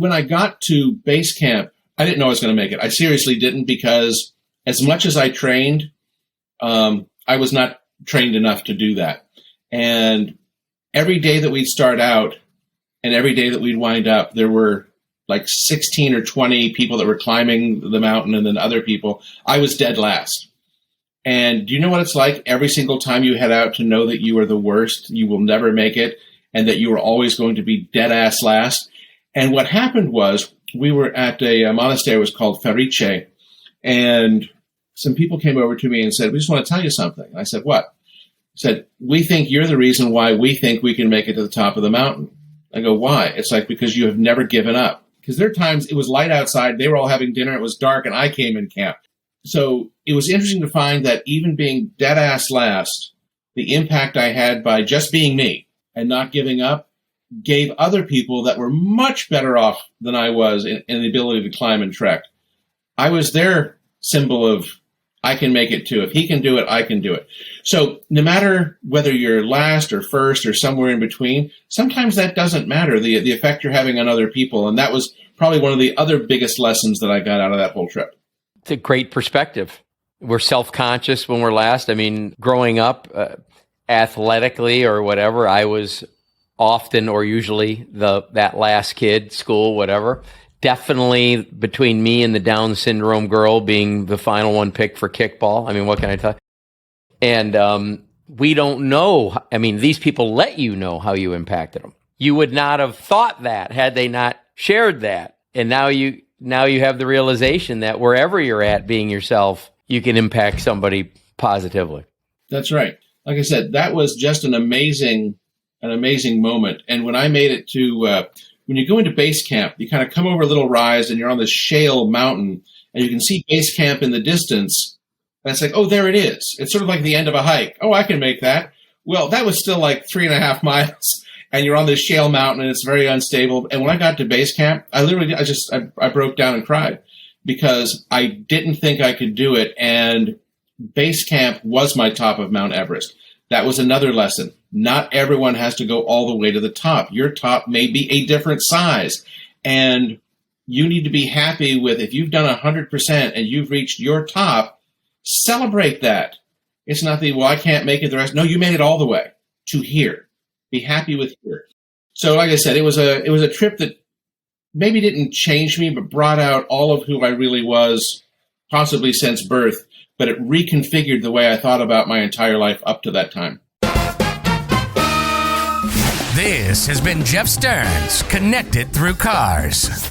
when I got to base camp, I didn't know I was going to make it. I seriously didn't, because as much as I trained, I was not trained enough to do that. And every day that we'd start out and every day that we'd wind up, there were like 16 or 20 people that were climbing the mountain, and then other people. I was dead last. And do you know what it's like every single time you head out to know that you are the worst, you will never make it, and that you are always going to be dead ass last? And what happened was, we were at a monastery, it was called Ferice, and some people came over to me and said, we just want to tell you something. And I said, what? Said, we think you're the reason why we think we can make it to the top of the mountain. I go, why? It's like, because you have never given up. Because there are times it was light outside, they were all having dinner, it was dark, and I came in camp. So it was interesting to find that even being dead ass last, the impact I had by just being me and not giving up gave other people that were much better off than I was in the ability to climb and trek. I was their symbol of, I can make it too. If he can do it, I can do it. So no matter whether you're last or first or somewhere in between, sometimes that doesn't matter, the effect you're having on other people. And that was probably one of the other biggest lessons that I got out of that whole trip. It's a great perspective. We're self-conscious when we're last. I mean, growing up athletically or whatever, I was often or usually that last kid, school, whatever. Definitely between me and the Down syndrome girl being the final one picked for kickball. I mean, what can I tell you? And we don't know. I mean, these people let you know how you impacted them. You would not have thought that had they not shared that. And now you have the realization that wherever you're at being yourself, you can impact somebody positively. That's right. Like I said, that was just an amazing moment. And when I made it to, when you go into base camp, you kind of come over a little rise and you're on this shale mountain and you can see base camp in the distance. And it's like, oh, there it is. It's sort of like the end of a hike. Oh, I can make that. Well, that was still like 3.5 miles and you're on this shale mountain and it's very unstable. And when I got to base camp, I broke down and cried because I didn't think I could do it. And base camp was my top of Mount Everest. That was another lesson. Not everyone has to go all the way to the top. Your top may be a different size. And you need to be happy with, if you've done 100% and you've reached your top, celebrate that. It's not well, I can't make it the rest. No, you made it all the way to here. Be happy with here. So like I said, it was a trip that maybe didn't change me, but brought out all of who I really was, possibly since birth. But it reconfigured the way I thought about my entire life up to that time. This has been Jeff Stearns, Connected Through Cars.